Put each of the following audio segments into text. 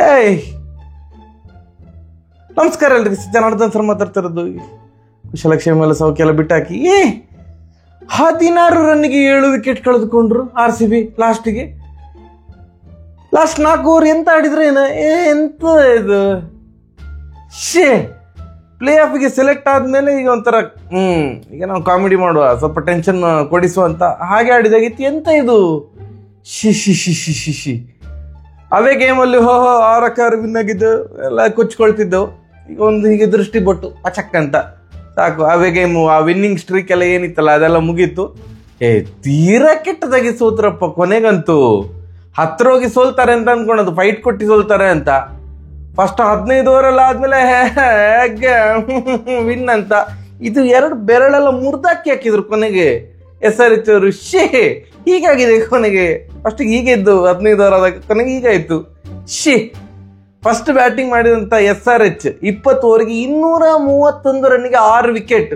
ಏಯ್ ನಮಸ್ಕಾರ ಎಲ್ರಿ, ಜನಾರ್ದನ್ ಸರ್ ಮಾತಾಡ್ತಿರೋದು. ಕುಶಲಕ್ಷೇಮ ಮೇಲೆ ಸೌಖ್ಯ ಎಲ್ಲ ಬಿಟ್ಟಾಕಿ 16 ರನ್ನಿಗೆ 7 ವಿಕೆಟ್ ಕಳೆದುಕೊಂಡ್ರು RCB. ಲಾಸ್ಟ್ 4 ಓವರ್ ಎಂತ ಆಡಿದ್ರೆ ಎಂತ ಇದು ಪ್ಲೇ ಆಫ್ಗೆ ಸೆಲೆಕ್ಟ್ ಆದ್ಮೇಲೆ ಈಗ ಒಂಥರ ಈಗ ನಾವು ಕಾಮಿಡಿ ಮಾಡುವ, ಸ್ವಲ್ಪ ಟೆನ್ಷನ್ ಕೊಡಿಸುವಂತ ಹಾಗೆ ಆಡಿದಾಗಿತ್ತು. ಎಂತ ಇದು ಶಿ ಅವೇ ಗೇಮಲ್ಲಿ 6 ವಿನ್ ಆಗಿದ್ದೆವು, ಎಲ್ಲ ಕೊಚ್ಕೊಳ್ತಿದ್ದೆವು. ಈಗ ಒಂದು ಹೀಗೆ ದೃಷ್ಟಿ ಬೊಟ್ಟು ಅಚಕ್ ಅಂತ ಸಾಕು. ಅವೇ ಗೇಮು, ಆ ವಿನ್ನಿಂಗ್ ಸ್ಟ್ರೀಕ್ ಎಲ್ಲ ಏನಿತ್ತಲ್ಲ ಅದೆಲ್ಲ ಮುಗೀತು. ತೀರಾ ಕೆಟ್ಟದಾಗಿ ಸೋತ್ರಪ್ಪ. ಕೊನೆಗಂತೂ ಹತ್ರ ಹೋಗಿ ಸೋಲ್ತಾರೆ ಅಂತ ಅನ್ಕೊಳೋದು, ಫೈಟ್ ಕೊಟ್ಟು ಸೋಲ್ತಾರೆ ಅಂತ. ಫಸ್ಟ್ 15 ಓವರೆಲ್ಲ ಆದ್ಮೇಲೆ ವಿನ್ ಅಂತ. ಇದು 2 ಬೆರಳೆಲ್ಲ ಮುರಿದಾಕಿ ಹಾಕಿದ್ರು ಕೊನೆಗೆ SRH ಅವರು. ಹೀಗಾಗಿದೆ ಕೊನೆಗೆ. ಫಸ್ಟ್ ಹೀಗಿದ್ದು 15 ಓವರ್ ಆದಾಗ ಕೊನೆಗೆ ಹೀಗಾಯ್ತು. ಫಸ್ಟ್ ಬ್ಯಾಟಿಂಗ್ ಮಾಡಿದಂತ SRH 20 ಓವರ್ಗೆ 231 ರನ್ನಿಗೆ 6 wicket.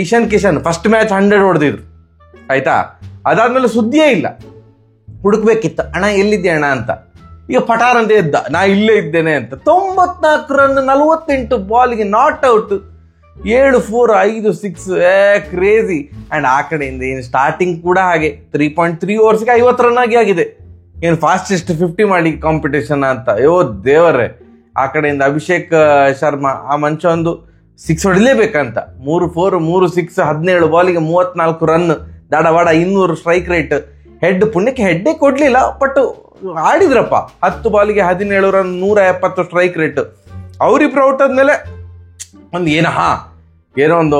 Ishan Kishan first match 100 ಹೊಡೆದಿದ್ರು ಆಯ್ತಾ. ಅದಾದ್ಮೇಲೆ ಸುದ್ದಿಯೇ ಇಲ್ಲ. ಹುಡುಕ್ಬೇಕಿತ್ತ, ಅಣ್ಣ ಎಲ್ಲಿದ್ದೆ ಅಣ್ಣ ಅಂತ. ಈಗ ಪಟಾರ್ ಅಂತ ಎದ್ದ, ನಾ ಇಲ್ಲೇ ಇದ್ದೇನೆ ಅಂತ. 94 ರನ್ 48 ಬಾಲ್ಗೆ ನಾಟ್ ಔಟ್. 7 4 5 6 ಕ್ರೇಜಿ. ಅಂಡ್ ಆ ಕಡೆಯಿಂದ ಏನು ಸ್ಟಾರ್ಟಿಂಗ್ ಕೂಡ ಹಾಗೆ 3.3 ಓವರ್ಸ್ಗೆ 50 ರನ್ ಆಗಿದೆ. ಏನು ಫಾಸ್ಟೆಸ್ಟ್ 50 ಮಾಡಿ ಕಾಂಪಿಟೇಷನ್ ಅಂತ. ಅಯ್ಯೋ ದೇವರೇ. ಆ ಕಡೆಯಿಂದ ಅಭಿಷೇಕ್ ಶರ್ಮಾ ಆ ಮಂಚ ಒಂದು 6 ಹೊಡಿಲೇಬೇಕಂತ. 3 4 3 6 17 ಬಾಲಿಗೆ 34 ರನ್, ದಾಡವಾಡ 200 ಸ್ಟ್ರೈಕ್ ರೇಟ್. ಹೆಡ್ ಪುಣ್ಯಕ್ಕೆ ಹೆಡ್ಡೇ ಕೊಡ್ಲಿಲ್ಲ, ಬಟ್ ಆಡಿದ್ರಪ್ಪ. 10 ಬಾಲಿಗೆ 17 ರನ್, 170 ಸ್ಟ್ರೈಕ್ ರೇಟ್. ಅವ್ರಿಬ್ರು ಔಟ್ ಆದ್ಮೇಲೆ ಒಂದು ಏನೋ ಒಂದು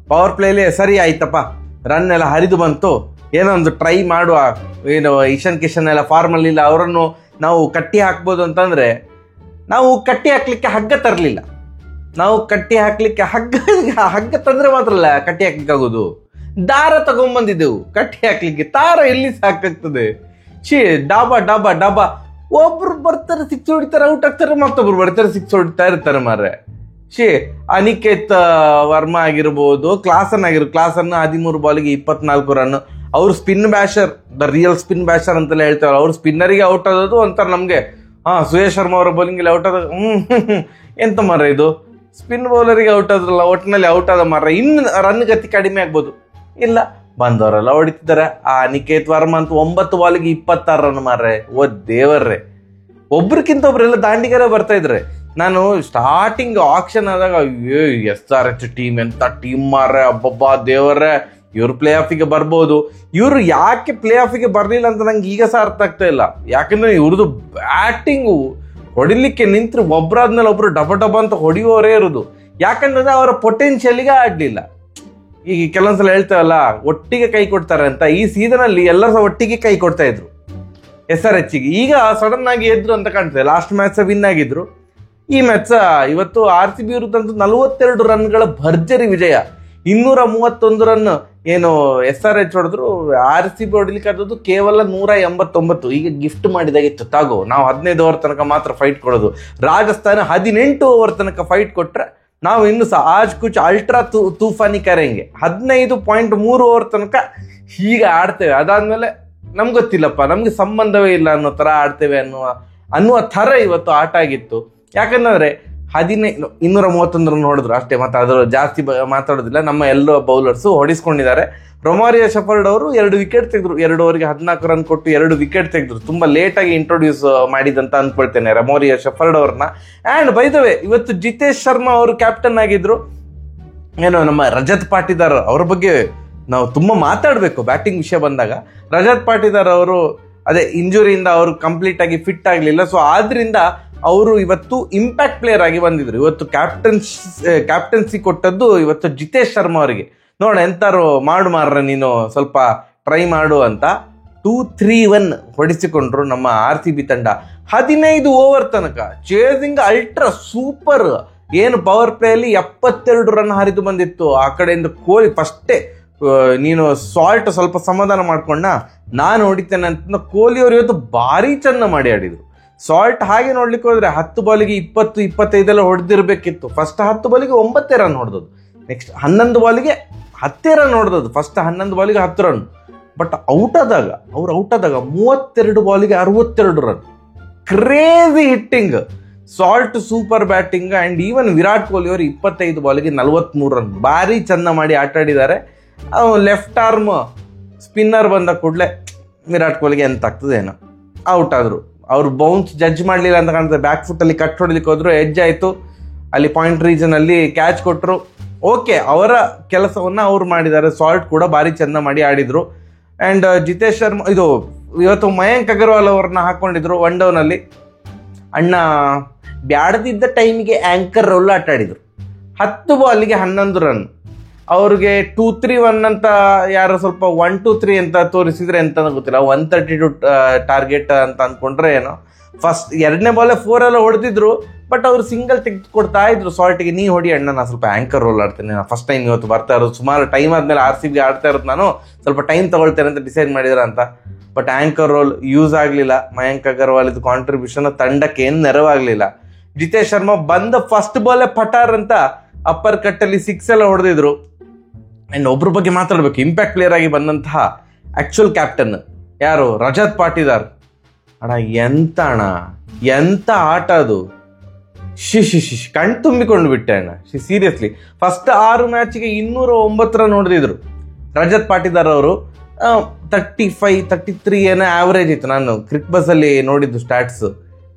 ಪವರ್ ಪ್ಲೇಲಿ ಸರಿ ಆಯ್ತಪ್ಪ, ರನ್ ಎಲ್ಲ ಹರಿದು ಬಂತು, ಏನೋ ಒಂದು ಟ್ರೈ ಮಾಡುವ. ಏನು ಇಶಾನ್ ಕಿಶನ್ ಎಲ್ಲ ಫಾರ್ಮಲ್ ಇಲ್ಲ, ಅವರನ್ನು ನಾವು ಕಟ್ಟಿ ಹಾಕ್ಬೋದು ಅಂತಂದ್ರೆ ನಾವು ಕಟ್ಟಿ ಹಾಕ್ಲಿಕ್ಕೆ ಹಗ್ಗ ತರಲಿಲ್ಲ. ನಾವು ಕಟ್ಟಿ ಹಾಕ್ಲಿಕ್ಕೆ ಹಗ್ಗ ತಂದ್ರೆ ಮಾತ್ರ ಅಲ್ಲ ಕಟ್ಟಿ ಹಾಕ್ಲಿಕ್ಕೆ ಆಗೋದು. ದಾರ ತಗೊಂಡ್ಬಂದಿದ್ದೆವು ಕಟ್ಟಿ ಹಾಕ್ಲಿಕ್ಕೆ. ತಾರ ಎಲ್ಲಿ ಸಾಕಾಗ್ತದೆ? ಡಾಬಾ ಒಬ್ರು ಬರ್ತಾರೆ 6 ಹೊಡಿತಾರೆ, ಔಟ್ ಆಗ್ತಾರೆ. ಮತ್ತೊಬ್ರು ಬರ್ತಾರೆ 6 ಹೊಡಿತಾ ಇರ್ತಾರೆ ಮಾರ್ರೆ. ಅನಿಕೇತ್ ವರ್ಮಾ ಆಗಿರ್ಬೋದು, ಕ್ಲಾಸನ್ 13 ಬಾಲಿಗೆ 24 ರನ್. ಅವ್ರು ಸ್ಪಿನ್ ಬ್ಯಾಷರ್, ದ ರಿಯಲ್ ಸ್ಪಿನ್ ಬ್ಯಾಷರ್ ಅಂತೆಲ್ಲ ಹೇಳ್ತಾರೆ. ಅವ್ರು ಸ್ಪಿನ್ನರಿಗೆ ಔಟ್ ಆದದ್ದು ಒಂಥರ ನಮ್ಗೆ ಸುಯೇಶ್ ಶರ್ಮಾ ಅವರ ಬೌಲಿಂಗ್ ಔಟ್ ಆದ ಎಂತ ಮಾರ ಇದು. ಸ್ಪಿನ್ ಬೌಲರಿಗೆ ಔಟ್ ಆದ್ರಲ್ಲ, ಒಟ್ಟಿನಲ್ಲಿ ಔಟ್ ಆದ ಮಾರ. ಇನ್ನು ರನ್ ಗತಿ ಕಡಿಮೆ ಆಗ್ಬೋದು. ಇಲ್ಲ, ಬಂದವರೆಲ್ಲ ಹೊಡಿತಿದ್ದಾರೆ. ಆ ಅನಿಕೇತ್ ವರ್ಮಾ ಅಂತ 9 ಬಾಲಿಗೆ 26 ರನ್ ಮಾರ್ರೆ. ಓ ದೇವರ್ರೆ, ಒಬ್ರಕ್ಕಿಂತ ಒಬ್ರೆಲ್ಲ ದಾಂಡಿಗರೇ ಬರ್ತಾ ಇದ್ರೆ. ನಾನು ಸ್ಟಾರ್ಟಿಂಗ್ ಆಕ್ಷನ್ ಆದಾಗ SRH ಟೀಮ್ ಎಂತ ಟೀಮ್ ಮಾರ್ರೆ, ಅಬ್ಬಬ್ಬಾ ದೇವರೇ, ಇವ್ರು ಪ್ಲೇ ಆಫಿಗೆ ಬರ್ಬೋದು. ಇವ್ರು ಯಾಕೆ ಪ್ಲೇ ಆಫಿಗೆ ಬರ್ಲಿಲ್ಲ ಅಂತ ನಂಗೆ ಈಗ ಸಹ ಅರ್ಥ ಆಗ್ತಾ ಇಲ್ಲ. ಯಾಕಂದ್ರೆ ಇವ್ರದ್ದು ಬ್ಯಾಟಿಂಗು ಹೊಡಿಲಿಕ್ಕೆ ನಿಂತ್ರೆ ಒಬ್ರಾದ್ಮೇಲೆ ಒಬ್ರು ಡಬ ಅಂತ ಹೊಡೆಯುವವರೇ ಇರುದು. ಯಾಕಂದ್ರೆ ಅವರ ಪೊಟೆನ್ಷಿಯಲ್ಗೆ ಆಡ್ಲಿಲ್ಲ. ಈಗ ಕೆಲವೊಂದ್ಸಲ ಹೇಳ್ತೇವಲ್ಲ ಒಟ್ಟಿಗೆ ಕೈ ಕೊಡ್ತಾರೆ ಅಂತ. ಈ ಸೀಸನ್ ಅಲ್ಲಿ ಎಲ್ಲರೂ ಸಹ ಒಟ್ಟಿಗೆ ಕೈ ಕೊಡ್ತಾ ಇದ್ರು SRH ಗೆ. ಈಗ ಸಡನ್ ಆಗಿ ಎದ್ರು ಅಂತ ಕಾಣ್ತದೆ. ಲಾಸ್ಟ್ ಮ್ಯಾಚ್ ವಿನ್ ಆಗಿದ್ರು. ಈ ಮ್ಯಾಚ್ ಇವತ್ತು RCB ವಿರುದ್ಧ 42 ರನ್ಗಳ ಭರ್ಜರಿ ವಿಜಯ. 231 ರನ್ ಏನು SRH ಹೊಡೆದ್ರು. RCB ಹೊಡಿಲಿಕ್ಕೆ ಆದದ್ದು ಕೇವಲ 189. ಈಗ ಗಿಫ್ಟ್ ಮಾಡಿದಾಗಿತ್ತು, ತಾಗೋ ನಾವು 15 ಓವರ್ ತನಕ ಮಾತ್ರ ಫೈಟ್ ಕೊಡೋದು. ರಾಜಸ್ಥಾನ 18 ಓವರ್ ತನಕ ಫೈಟ್ ಕೊಟ್ರೆ ನಾವು ಇನ್ನು ಸಹ ಆಜ್ ಕುಚ್ ಅಲ್ಟ್ರಾ ತೂಫಾನಿ ಕರೆಂಗೆ 15.3 ಓವರ್ ತನಕ ಹೀಗೆ ಆಡ್ತೇವೆ. ಅದಾದ್ಮೇಲೆ ನಮ್ಗೆ ಗೊತ್ತಿಲ್ಲಪ್ಪ, ನಮ್ಗೆ ಸಂಬಂಧವೇ ಇಲ್ಲ ಅನ್ನೋ ತರ ಆಡ್ತೇವೆ ಅನ್ನುವ ಥರ ಇವತ್ತು ಆಟ ಆಗಿತ್ತು. ಯಾಕಂದ್ರೆ 231 ರನ್ ಹೊಡೆದ್ರು ಅಷ್ಟೇ. ಮತ್ತೆ ಅದರ ಜಾಸ್ತಿ ಮಾತಾಡೋದಿಲ್ಲ. ನಮ್ಮ ಎಲ್ಲ ಬೌಲರ್ಸು ಹೊಡಿಸ್ಕೊಂಡಿದ್ದಾರೆ. ರೊಮಾರಿಯೋ ಶೆಫರ್ಡ್ ಅವರು 2 ವಿಕೆಟ್ ತೆಗೆದ್ರು. 2 ಓವರ್ಗೆ 14 ರನ್ ಕೊಟ್ಟು 2 ವಿಕೆಟ್ ತೆಗೆದ್ರು. ತುಂಬಾ ಲೇಟ್ ಆಗಿ ಇಂಟ್ರೊಡ್ಯೂಸ್ ಮಾಡಿದಂತ ಅನ್ಕೊಳ್ತೇನೆ ರೊಮಾರಿಯೋ ಶೆಫರ್ಡ್ ಅವ್ರನ್ನ. ಅಂಡ್ ಬೈ ದ ವೇ, ಇವತ್ತು ಜಿತೇಶ್ ಶರ್ಮಾ ಅವರು ಕ್ಯಾಪ್ಟನ್ ಆಗಿದ್ರು. ಏನೋ ನಮ್ಮ ರಜತ್ ಪಾಟಿದಾರ್ ಅವ್ರ ಬಗ್ಗೆ ನಾವು ತುಂಬಾ ಮಾತಾಡ್ಬೇಕು ಬ್ಯಾಟಿಂಗ್ ವಿಷಯ ಬಂದಾಗ. ರಜತ್ ಪಾಟಿದಾರ್ ಅವರು ಅದೇ ಇಂಜುರಿಯಿಂದ ಅವರು ಕಂಪ್ಲೀಟ್ ಆಗಿ ಫಿಟ್ ಆಗ್ಲಿಲ್ಲ. ಸೊ ಆದ್ರಿಂದ ಅವರು ಇವತ್ತು ಇಂಪ್ಯಾಕ್ಟ್ ಪ್ಲೇಯರ್ ಆಗಿ ಬಂದಿದ್ರು. ಇವತ್ತು ಕ್ಯಾಪ್ಟನ್ಸಿ ಕೊಟ್ಟದ್ದು ಇವತ್ತು ಜಿತೇಶ್ ಶರ್ಮಾ ಅವರಿಗೆ. ನೋಡ ಎಂತಾರು ಮಾರ್ರೆ ನೀನು, ಸ್ವಲ್ಪ ಟ್ರೈ ಮಾಡು ಅಂತ 2-3-1 ಹೊಡಿಸಿಕೊಂಡ್ರು ನಮ್ಮ RCB ತಂಡ. 15 ಓವರ್ ತನಕ ಚೇಸಿಂಗ್ ಅಲ್ಟ್ರಾ ಸೂಪರ್. ಏನು ಪವರ್ ಪ್ಲೇ ಅಲ್ಲಿ 72 ರನ್ ಹರಿದು ಬಂದಿತ್ತು. ಆ ಕಡೆಯಿಂದ ಕೊಹ್ಲಿ ಫಸ್ಟೇ ನೀನು ಸಾಲ್ಟ್ ಸ್ವಲ್ಪ ಸಮಾಧಾನ ಮಾಡ್ಕೊಂಡ, ನಾನು ಹೊಡಿತೇನೆ ಅಂತ ಕೊಹ್ಲಿ ಅವರು ಇವತ್ತು ಭಾರಿ ಚೆಂದ ಮಾಡಿ ಆಡಿದ್ರು. ಸಾಲ್ಟ್ ಹಾಗೆ ನೋಡ್ಲಿಕ್ಕೆ ಹೋದ್ರೆ 10 ಬಾಲಿಗೆ 20-25 ಹೊಡೆದಿರ್ಬೇಕಿತ್ತು. ಫಸ್ಟ್ 10 ಬಾಲಿಗೆ 9 ರನ್ ಹೊಡೆದದ್ದು. ನೆಕ್ಸ್ಟ್ 11 ಬಾಲಿಗೆ 10 ರನ್ ಹೊಡೆದದ್ದು. ಫಸ್ಟ್ 11 ಬಾಲಿಗೆ 10 ರನ್. ಬಟ್ ಔಟ್ ಆದಾಗ 32 ಬಾಲಿಗೆ 62 run. Crazy hitting, Salt super batting. And even Virat Kohli ಅವರು 25 ಬಾಲ್ಗೆ 43 ರನ್ ಭಾರಿ ಚಂದ ಮಾಡಿ ಆಟ ಆಡಿದ್ದಾರೆ. ಲೆಫ್ಟ್ ಆರ್ಮ್ ಸ್ಪಿನ್ನರ್ ಬಂದ ಕೂಡಲೇ ವಿರಾಟ್ ಕೊಹ್ಲಿಗೆ ಎಂತ ಆಗ್ತದೆ ಏನೋ, ಔಟ್ ಆದ್ರು. ಅವ್ರು ಬೌನ್ಸ್ ಜಡ್ಜ್ ಮಾಡಲಿಲ್ಲ ಅಂತ ಕಾಣ್ತದೆ, ಬ್ಯಾಕ್ ಫುಟ್ ಅಲ್ಲಿ ಕಟ್ ಹೊಡಿಲಿಕ್ಕೆ ಹೋದ್ರು, ಎಡ್ಜ್ ಆಯ್ತು, ಅಲ್ಲಿ ಪಾಯಿಂಟ್ ರೀಜನ್ ಅಲ್ಲಿ ಕ್ಯಾಚ್ ಕೊಟ್ಟರು. ಓಕೆ, ಅವರ ಕೆಲಸವನ್ನ ಅವ್ರು ಮಾಡಿದ್ದಾರೆ. ಸಾಲ್ಟ್ ಕೂಡ ಭಾರಿ ಚಂದ ಮಾಡಿ ಆಡಿದ್ರು. ಅಂಡ್ ಜಿತೇಶ್ ಶರ್ಮಾ ಇವತ್ತು ಮಯಾಂಕ್ ಅಗರ್ವಾಲ್ ಅವ್ರನ್ನ ಹಾಕೊಂಡಿದ್ರು ಒನ್ ಡೌನ್ ಅಲ್ಲಿ. ಅಣ್ಣ ಬ್ಯಾಡದಿದ್ದ ಟೈಮಿಗೆ ಆಂಕರ್ ರೋಲ್ ಆಟ ಆಡಿದ್ರು. 10 ಬಾಲ್ಗೆ 11 ರನ್. ಅವ್ರಿಗೆ 2-3-1 ಅಂತ ಯಾರು ಸ್ವಲ್ಪ 1-2-3 ಅಂತ ತೋರಿಸಿದ್ರೆ ಎಂತ ಗೊತ್ತಿಲ್ಲ, 132 ಟಾರ್ಗೆಟ್ ಅಂತ ಅನ್ಕೊಂಡ್ರೆ ಏನೋ. ಫಸ್ಟ್ 2ನೇ ಬಾಲ್ 4 ಎಲ್ಲ ಹೊಡೆದಿದ್ರು, ಬಟ್ ಅವ್ರು ಸಿಂಗಲ್ ತೆಗೆದು ಕೊಡ್ತಾ ಇದ್ರು ಸಾಲ್ಟ್ಗೆ, ನೀ ಹೊಡಿ ಅಣ್ಣ, ನಾನು ಸ್ವಲ್ಪ ಆಂಕರ್ ರೋಲ್ ಆಡ್ತೇನೆ, ನಾನು ಫಸ್ಟ್ ಟೈಮ್ ಇವತ್ತು ಬರ್ತಾ ಇರೋದು, ಸುಮಾರು ಟೈಮ್ ಆದ್ಮೇಲೆ RCB ಆಡ್ತಾ ಇರೋದು, ನಾನು ಸ್ವಲ್ಪ ಟೈಮ್ ತಗೊಳ್ತೇನೆ ಅಂತ ಡಿಸೈಡ್ ಮಾಡಿದ್ರ ಅಂತ. ಬಟ್ ಆಂಕರ್ ರೋಲ್ ಯೂಸ್ ಆಗಲಿಲ್ಲ. ಮಯಾಂಕ್ ಅಗರ್ವಾಲ್ ಇದು ಕಾಂಟ್ರಿಬ್ಯೂಷನ್ ತಂಡಕ್ಕೆ ಏನು ನೆರವಾಗಲಿಲ್ಲ. ಜಿತೇಶ್ ಶರ್ಮಾ ಬಂದ ಫಸ್ಟ್ ಬಾಲ್ ಪಟಾರ್ ಅಂತ ಅಪ್ಪರ್ ಕಟ್ ಅಲ್ಲಿ 6 ಎಲ್ಲ ಹೊಡೆದಿದ್ರು. ಅಂಡ್ ಒಬ್ರ ಬಗ್ಗೆ ಮಾತಾಡ್ಬೇಕು, ಇಂಪ್ಯಾಕ್ಟ್ ಪ್ಲೇಯರ್ ಆಗಿ ಬಂದಂತಹ ಆಕ್ಚುಯಲ್ ಕ್ಯಾಪ್ಟನ್ ಯಾರು, ರಜತ್ ಪಾಟಿದಾರ್. ಅಣ್ಣ ಎಂತ ಆಟ ಅದು, ಕಣ್ ತುಂಬಿಕೊಂಡು ಬಿಟ್ಟೆ ಅಣ್ಣ. ಸೀರಿಯಸ್ಲಿ ಫಸ್ಟ್ 6 ಮ್ಯಾಚ್ಗೆ 209 ರನ್ ಹೊಡೆದಿದ್ರು ರಜತ್ ಪಾಟಿದಾರ್ ಅವರು. 35-33 ಏನೋ ಆವರೇಜ್ ಇತ್ತು, ನಾನು ಕ್ರಿಕ್ ಬಸ್ ಅಲ್ಲಿ ನೋಡಿದ್ದು ಸ್ಟಾಟ್ಸ್.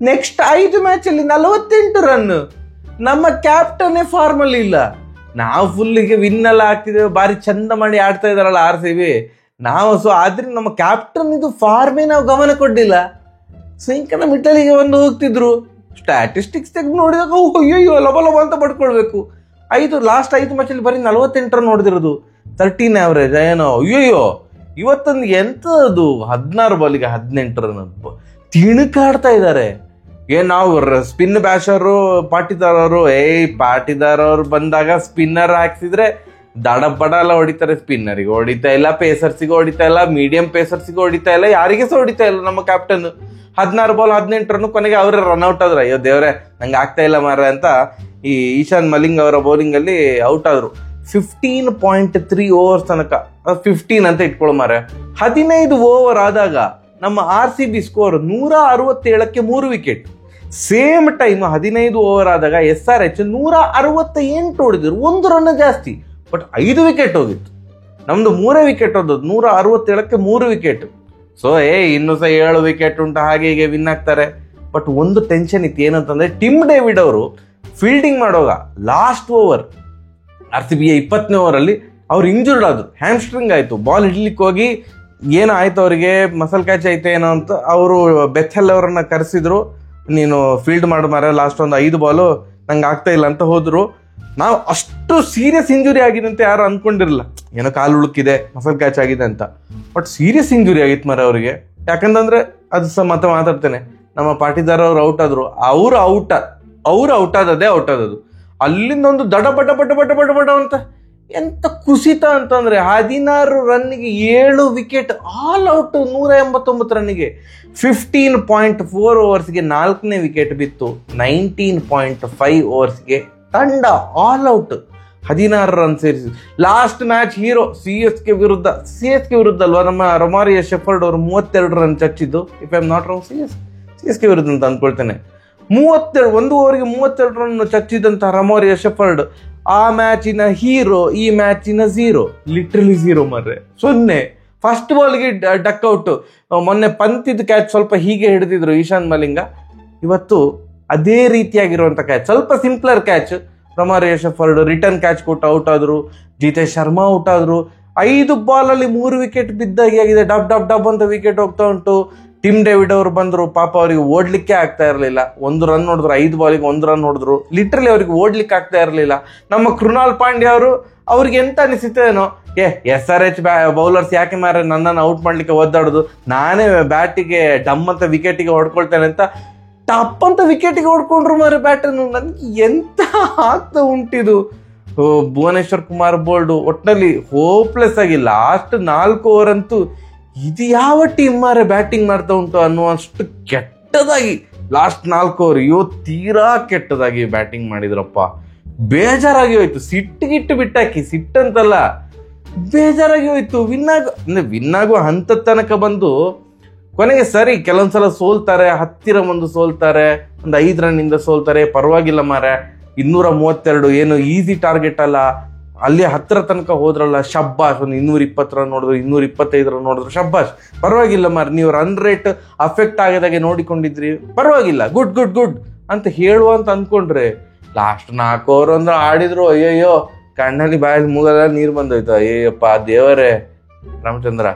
ನೆಕ್ಸ್ಟ್ 5 ಮ್ಯಾಚ್ ಅಲ್ಲಿ 48 ರನ್. ನಮ್ಮ ಕ್ಯಾಪ್ಟನ್ನೇ ಫಾರ್ಮ್ ಅಲ್ಲಿ ಇಲ್ಲ. ನಾವು ಫುಲ್ಲಿಗೆ ವಿನ್ ಎಲ್ಲ ಆಗ್ತಿದ್ದೇವೆ, ಬಾರಿ ಚಂದ ಮಾಡಿ ಆಡ್ತಾ ಇದಾರಲ್ಲ RCB ನಾವು. ಸೊ ಆದ್ರಿಂದ ನಮ್ಮ ಕ್ಯಾಪ್ಟನ್ ಇದು ಫಾರ್ಮೇ ನಾವು ಗಮನ ಕೊಡ್ಲಿಲ್ಲ. ಸಿಂಕನ ಮಿಟ್ಟಲಿಗೆ ಒಂದು ಹೋಗ್ತಿದ್ರು, ಸ್ಟ್ಯಾಟಿಸ್ಟಿಕ್ಸ್ ತೆಗೆದು ನೋಡಿದಾಗ ಅಯ್ಯೋ ಲಬ ಅಂತ ಪಡ್ಕೊಳ್ಬೇಕು. ಲಾಸ್ಟ್ 5 ಮ್ಯಾಚ್ ಅಲ್ಲಿ ಬರೀ 48 ರನ್ ಹೊಡೆದಿರೋದು, 13 ಆವರೇಜ್ ಏನೋ. ಅಯ್ಯೋ ಇವತ್ತೊಂದು ಎಂತದು 16 ಬಾಲಿಗೆ 18 ರನ್ ತಿಣುಕಾಡ್ತಾ ಇದ್ದಾರೆ. ನಾವು ಸ್ಪಿನ್ ಬ್ಯಾಶರು ಪಾಟಿದಾರ್ ಅವರು, ಪಾಟಿದಾರ್ ಅವರು ಬಂದಾಗ ಸ್ಪಿನ್ನರ್ ಹಾಕ್ಸಿದ್ರೆ ದಡ ಬಡ ಎಲ್ಲ ಹೊಡಿತಾರೆ. ಸ್ಪಿನ್ನರಿಗೆ ಹೊಡಿತಾ ಇಲ್ಲ, ಪೇಸರ್ಸಿಗೆ ಹೊಡಿತಾ ಇಲ್ಲ, ಮೀಡಿಯಂ ಪೇಸರ್ಸಿಗೆ ಹೊಡಿತಾ ಇಲ್ಲ, ಯಾರಿಗೆ ಸಹ ಹೊಡಿತಾ ಇಲ್ಲ ನಮ್ಮ ಕ್ಯಾಪ್ಟನ್. 16 ಬಾಲ್ 18 ರನ್, ಕೊನೆಗೆ ಅವರೇ ರನ್ಔಟ್ ಆದ್ರು. ಅಯ್ಯೋ ದೇವ್ರೆ ನಂಗೆ ಆಗ್ತಾ ಇಲ್ಲ ಮಾರ ಅಂತ ಈ ಈಶಾನ್ ಮಲಿಂಗ್ ಅವರ ಬೌಲಿಂಗ್ ಅಲ್ಲಿ ಔಟ್ ಆದ್ರು. 15.3 ಓವರ್ಸ್ ತನಕ, 15 ಅಂತ ಇಟ್ಕೊಳ್ಳೋ ಮಾರ. 15 ಓವರ್ ಆದಾಗ ನಮ್ಮ RCB ಸ್ಕೋರ್ 167ಕ್ಕೆ 3 ವಿಕೆಟ್. ಸೇಮ್ ಟೈಮ್ 15 ಓವರ್ ಆದಾಗ SRH 168 ಹೊಡೆದಿದ್ರು, 1 ರನ್ ಜಾಸ್ತಿ, ಬಟ್ 5 ವಿಕೆಟ್ ಹೋಗಿತ್ತು. ನಮ್ದು 3 ವಿಕೆಟ್ ಹೋದದ್ದು, 167ಕ್ಕೆ 3 ವಿಕೆಟ್. ಸೊ ಇನ್ನೂ ಸಹ 7 ವಿಕೆಟ್ ಉಂಟು, ಹಾಗೆ ಹೀಗೆ ವಿನ್ ಆಗ್ತಾರೆ. ಬಟ್ ಒಂದು ಟೆನ್ಷನ್ ಇತ್ತು, ಏನಂತಂದ್ರೆ ಟಿಮ್ ಡೇವಿಡ್ ಅವರು ಫೀಲ್ಡಿಂಗ್ ಮಾಡುವಾಗ ಲಾಸ್ಟ್ ಓವರ್ RCB 20ನೇ ಓವರ್ ಅಲ್ಲಿ ಅವ್ರು ಇಂಜುರ್ಡ್ ಆದ್ರು, ಹ್ಯಾಮ್ಸ್ಟ್ರಿಂಗ್ ಆಯ್ತು. ಬಾಲ್ ಹಿಡ್ಲಿಕ್ಕೆ ಹೋಗಿ ಏನೋ ಆಯ್ತು, ಅವರಿಗೆ ಮಸಲ್ ಕ್ಯಾಚ್ ಆಯ್ತು ಏನೋ ಅಂತ ಅವರು ಬೆಥೆಲ್ ಅವರನ್ನ ಕರೆಸಿದ್ರು, ನೀನು ಫೀಲ್ಡ್ ಮಾಡು ಮಾರ, ಲಾಸ್ಟ್ ಒಂದು 5 ಬಾಲು ನಂಗೆ ಆಗ್ತಾ ಇಲ್ಲ ಅಂತ ಹೋದ್ರು. ನಾವು ಅಷ್ಟು ಸೀರಿಯಸ್ ಇಂಜುರಿ ಆಗಿದೆ ಅಂತ ಯಾರು ಅನ್ಕೊಂಡಿರಲಿಲ್ಲ, ಏನೋ ಕಾಲು ಉಳುಕಿದೆ, ಮಸಲ್ ಕ್ಯಾಚ್ ಆಗಿದೆ ಅಂತ. ಬಟ್ ಸೀರಿಯಸ್ ಇಂಜುರಿ ಆಗಿತ್ತು ಮರ ಅವರಿಗೆ. ಯಾಕಂತಂದ್ರೆ ಅದು ಸಹ ಮತ್ತೆ ಮಾತಾಡ್ತೇನೆ, ನಮ್ಮ ಪಾಟಿದಾರ್ ಅವ್ರು ಔಟ್ ಆದ್ರು, ಅವ್ರು ಔಟ್ ಆದದ್ದು ಅಲ್ಲಿಂದ ಒಂದು ದಡ ಬಡ ಬಡ ಬಡ ಬಡ ಬಡ ಅಂತ ಎಂತ ಕುಸಿತ ಅಂತಂದ್ರೆ 16 ರನ್ನಿಗೆ 7 ವಿಕೆಟ್, ಆಲ್ ಔಟ್ 189 ರನ್ನಿಗೆ. 15.4 ಓವರ್ಸ್ಗೆ 4ನೇ ವಿಕೆಟ್ ಬಿತ್ತು. 19.5 ಓವರ್ಸ್ಗೆ ತಂಡ ಆಲ್ ಔಟ್, 16 ರನ್ ಸೇರಿಸಿ. ಲಾಸ್ಟ್ ಮ್ಯಾಚ್ ಹೀರೋ CSK ವಿರುದ್ಧ ಅಲ್ವಾ, ನಮ್ಮ ರೊಮಾರಿಯೋ ಶೆಫರ್ಡ್ ಅವರು 32 ರನ್ ಚಚ್ಚಿದ್ದು, if I am not wrong CSK ವಿರುದ್ಧ ಅಂತ ಅನ್ಕೊಳ್ತೇನೆ. 32 1 ಓವರ್ಗೆ 32 ರನ್ ಚಚ್ಚಿದಂತಹ ರೊಮಾರಿಯೋ ಶೆಫರ್ಡ್ ಆ ಮ್ಯಾಚಿನ ಹೀರೋ, ಈ ಮ್ಯಾಚಿನ ಝೀರೋ, ಲಿಟ್ರಲಿ ಝೀರೋ ಮರ್ರೆ, 0. ಫಸ್ಟ್ ಬಾಲ್ಗೆ ಡಕ್ ಔಟ್. ಮೊನ್ನೆ ಪಂತಿದ್ ಕ್ಯಾಚ್ ಸ್ವಲ್ಪ ಹೀಗೆ ಹಿಡಿದಿದ್ರು ಈಶಾನ್ ಮಲಿಂಗ, ಇವತ್ತು ಅದೇ ರೀತಿಯಾಗಿರುವಂತ ಕ್ಯಾಚ್, ಸ್ವಲ್ಪ simpler catch. Romario Shepherd return catch ಕೊಟ್ಟು ಔಟ್ ಆದ್ರು, ಜಿತೇಶ್ ಶರ್ಮಾ ಔಟ್ ಆದ್ರು. 5 ಬಾಲಲ್ಲಿ 3 ವಿಕೆಟ್ ಬಿದ್ದಾಗಿ ಆಗಿದೆ, ಡಬ್ ಅಂತ ವಿಕೆಟ್ ಹೋಗ್ತಾ ಉಂಟು. ಟಿಮ್ ಡೇವಿಡ್ ಅವರು ಬಂದ್ರು, ಪಾಪ ಅವರಿಗೆ ಓಡ್ಲಿಕ್ಕೆ ಆಗ್ತಾ ಇರಲಿಲ್ಲ. 1 ರನ್ ಹೊಡೆದ್ರು, 5 ಬಾಲಿಗೆ 1 ರನ್ ಹೊಡೆದ್ರು, ಲಿಟ್ರಲಿ ಅವ್ರಿಗೆ ಓಡ್ಲಿಕ್ಕೆ ಆಗ್ತಾ ಇರಲಿಲ್ಲ. ನಮ್ಮ ಕೃಣಾಲ್ ಪಾಂಡ್ಯ ಅವ್ರಿಗೆ ಎಂತ ಅನಿಸುತ್ತೆ ಏನೋ, SRH ಬೌಲರ್ಸ್ ಯಾಕೆ ಮಾರ ನನ್ನನ್ನು ಔಟ್ ಮಾಡ್ಲಿಕ್ಕೆ ಒದ್ದಾಡುದು, ನಾನೇ ಬ್ಯಾಟಿಗೆ ಡಮ್ ಅಂತ ವಿಕೆಟಿಗೆ ಹೊಡ್ಕೊಳ್ತೇನೆ ಅಂತ ಟಪ್ ಅಂತ ವಿಕೆಟಿಗೆ ಹೊಡ್ಕೊಂಡ್ರು ಮಾರ ಬ್ಯಾಟನ್ನು. ನನ್ಗೆ ಎಂತ ಆಗ್ತಾ ಉಂಟಿದು. ಭುವನೇಶ್ವರ್ ಕುಮಾರ್ ಬೋಲ್ಡ್ ಒಟ್ಟಿನಲ್ಲಿ ಹೋಪ್ಲೆಸ್ ಆಗಿ ಲಾಸ್ಟ್ 4 ಓವರ್ ಅಂತೂ ಇದು ಯಾವ ಟೀಮ್ ಮಾರೆ ಬ್ಯಾಟಿಂಗ್ ಮಾಡ್ತಾ ಉಂಟು ಅನ್ನುವಷ್ಟು ಕೆಟ್ಟದಾಗಿ ಲಾಸ್ಟ್ 4 ಓವರ್ ತೀರಾ ಕೆಟ್ಟದಾಗಿ ಬ್ಯಾಟಿಂಗ್ ಮಾಡಿದ್ರಪ್ಪ. ಬೇಜಾರಾಗಿ ಹೋಯ್ತು, ಸಿಟ್ಟಿಗಿಟ್ಟು ಬಿಟ್ಟಾಕಿ, ಸಿಟ್ಟಂತಲ್ಲ ಬೇಜಾರಾಗಿ ಹೋಯ್ತು. ವಿನ್ ಆಗೋ ಹಂತದ ತನಕ ಬಂದು ಕೊನೆಗೆ ಸರಿ ಕೆಲವೊಂದ್ಸಲ ಸೋಲ್ತಾರೆ, ಹತ್ತಿರ ಒಂದು ಸೋಲ್ತಾರೆ, ಒಂದು 5 ರನ್ನಿಂದ ಸೋಲ್ತಾರೆ, ಪರವಾಗಿಲ್ಲ ಮಾರೆ. 232 ಏನು ಈಸಿ ಟಾರ್ಗೆಟ್ ಅಲ್ಲ, ಅಲ್ಲಿ ಹತ್ತಿರ ತನಕ ಹೋದ್ರಲ್ಲ, ಶಬ್ಬಾಷ್. ಒಂದು 220 ರನ್ ನೋಡಿದ್ರು, 225 ರನ್ ನೋಡಿದ್ರು, ಶಬ್ಬಾಷ್, ಪರವಾಗಿಲ್ಲ ಮಾರೆ. ನೀವು ರನ್ ರೇಟ್ ಅಫೆಕ್ಟ್ ಆಗದಾಗೆ ನೋಡಿಕೊಂಡಿದ್ರಿ, ಪರವಾಗಿಲ್ಲ, ಗುಡ್ ಗುಡ್ ಗುಡ್ ಅಂತ ಹೇಳುವಂತ ಅಂದ್ಕೊಂಡ್ರೆ ಲಾಸ್ಟ್ 4 ಓವರ್ ಅಂದ್ರೆ ಆಡಿದ್ರು. ಅಯ್ಯಯ್ಯೋ, ಕಣ್ಣಲ್ಲಿ ಬಾಯಲ್ಲಿ ಮೂಗಲ್ಲ ನೀರು ಬಂದೋಯ್ತು. ಅಯ್ಯಪ್ಪ ದೇವರೇ ರಾಮಚಂದ್ರ,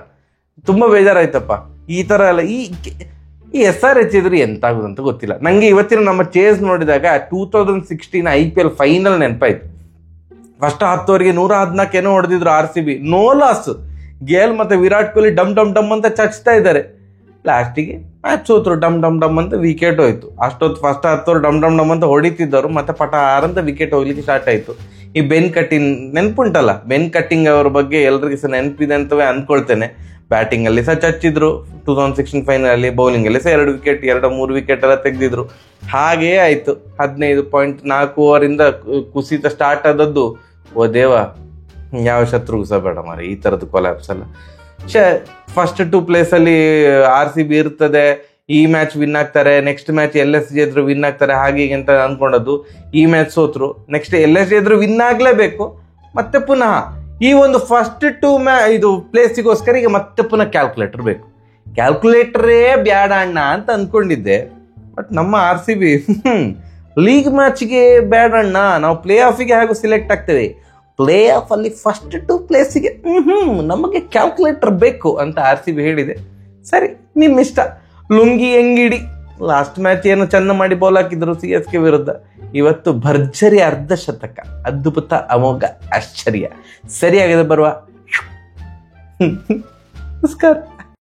ತುಂಬಾ ಬೇಜಾರಾಯ್ತಪ್ಪ. ಈ ತರ ಎಲ್ಲ ಈ SRH ಎದುರು ಎಂತಾಗುದಂತ ಗೊತ್ತಿಲ್ಲ ನಂಗೆ. ಇವತ್ತಿನ ನಮ್ಮ ಚೇಸ್ ನೋಡಿದಾಗ 2016 IPL ಫೈನಲ್ ನೆನಪಾಯ್ತು. ಫಸ್ಟ್ 10 ಓವರ್ಗೆ 114 ಏನೋ ಹೊಡೆದಿದ್ರು RCB, ನೋ ಲಾಸ್. ಗೇಲ್ ಮತ್ತೆ ವಿರಾಟ್ ಕೊಹ್ಲಿ ಡಮ್ ಡಮ್ ಡಮ್ ಅಂತ ಚಚ್ತಾ ಇದ್ದಾರೆ. ಲಾಸ್ಟಿಗೆ ಮ್ಯಾಚ್ ಸೋತ್ರು, ಡಮ್ ಡಮ್ ಡಮ್ ಅಂತ ವಿಕೆಟ್ ಹೋಯ್ತು. ಅಷ್ಟೊತ್ತು ಫಸ್ಟ್ 10 ಓವರ್ ಡಮ್ ಡಮ್ ಡಮ್ ಅಂತ ಹೊಡಿತಿದ್ದವರು ಮತ್ತೆ ಪಟಾರ್ ಅಂತ ವಿಕೆಟ್ ಹೋಗ್ಲಿಕ್ಕೆ ಸ್ಟಾರ್ಟ್ ಆಯ್ತು. ಈ ಬೆನ್ ಕಟ್ಟಿಂಗ್ ನೆನ್ಪುಂಟಲ್ಲ, ಬೆನ್ ಕಟ್ಟಿಂಗ್ ಅವ್ರ ಬಗ್ಗೆ ಎಲ್ರಿಗೂ ಸಹ ನೆನಪಿದೆ ಅಂತವೇ ಅಂದ್ಕೊಳ್ತೇನೆ. ಬ್ಯಾಟಿಂಗ್ ಅಲ್ಲಿ ಸಹ ಚಚ್ಚಿದ್ರು 2016 ಫೈನಲ್ ಅಲ್ಲಿ, ಬೌಲಿಂಗ್ ಅಲ್ಲಿ ಸಹ 2 ವಿಕೆಟ್ 2-3 ವಿಕೆಟ್ ಎಲ್ಲ ತೆಗೆದಿದ್ರು. ಹಾಗೇ ಆಯ್ತು. 15.4 ಓವರಿಂದ ಕುಸಿತ ಸ್ಟಾರ್ಟ್ ಆದದ್ದು. ಓ ದೇವ, ಯಾವ ಶತ್ರುಗೂ ಸಹ ಬೇಡ ಮಾರೆ ಈ ತರದ್ದು ಕೊಲ್ಯಾಪ್ಸ್ ಅಲ್ಲ. ಫಸ್ಟ್ 2 ಪ್ಲೇಸ್ ಅಲ್ಲಿ RCB ಇರ್ತದೆ, ಈ ಮ್ಯಾಚ್ ವಿನ್ ಆಗ್ತಾರೆ, ನೆಕ್ಸ್ಟ್ ಮ್ಯಾಚ್ LSG ಎದುರು ವಿನ್ ಆಗ್ತಾರೆ, ಹಾಗೆ ಹೀಗೆ ಅಂತ ಅನ್ಕೊಂಡದ್ದು. ಈ ಮ್ಯಾಚ್ ಸೋತ್ರು, ನೆಕ್ಸ್ಟ್ LSG ಎದುರು ವಿನ್ ಆಗ್ಲೇಬೇಕು. ಮತ್ತೆ ಪುನಃ ಈ ಒಂದು ಫಸ್ಟ್ 2 ಇದು ಪ್ಲೇಸಿಗೋಸ್ಕರ ಈಗ ಮತ್ತೆ ಪುನಃ ಕ್ಯಾಲ್ಕುಲೇಟರ್ ಬೇಕು. ಕ್ಯಾಲ್ಕುಲೇಟರೇ ಬ್ಯಾಡ ಅಣ್ಣ ಅಂತ ಅನ್ಕೊಂಡಿದ್ದೆ. ಬಟ್ ನಮ್ಮ RCB ಲೀಗ್ ಮ್ಯಾಚ್ಗೆ ಬೇಡ ಅಣ್ಣ, ನಾವು ಪ್ಲೇ ಆಫಿಗೆ ಹಾಗೂ ಸಿಲೆಕ್ಟ್ ಆಗ್ತೇವೆ, ಪ್ಲೇ ಆಫ್ ಅಲ್ಲಿ ಫಸ್ಟ್ 2 ಪ್ಲೇಸಿಗೆ ನಮಗೆ ಕ್ಯಾಲ್ಕುಲೇಟರ್ ಬೇಕು ಅಂತ RCB ಹೇಳಿದೆ. ಸರಿ, ನಿಮ್ಮ ಇಷ್ಟ. ಲುಂಗಿ ಹೆಂಗಿಡಿ. ಲಾಸ್ಟ್ ಮ್ಯಾಚ್ ಏನು ಚಂದ ಮಾಡಿ ಬೌಲ್ ಹಾಕಿದ್ರು CSK ವಿರುದ್ಧ. ಇವತ್ತು ಭರ್ಜರಿ ಅರ್ಧಶತಕ, ಅದ್ಭುತ, ಅಮೋಘ, ಆಶ್ಚರ್ಯ. ಸರಿಯಾಗಿದೆ ಬರುವ. ನಮಸ್ಕಾರ.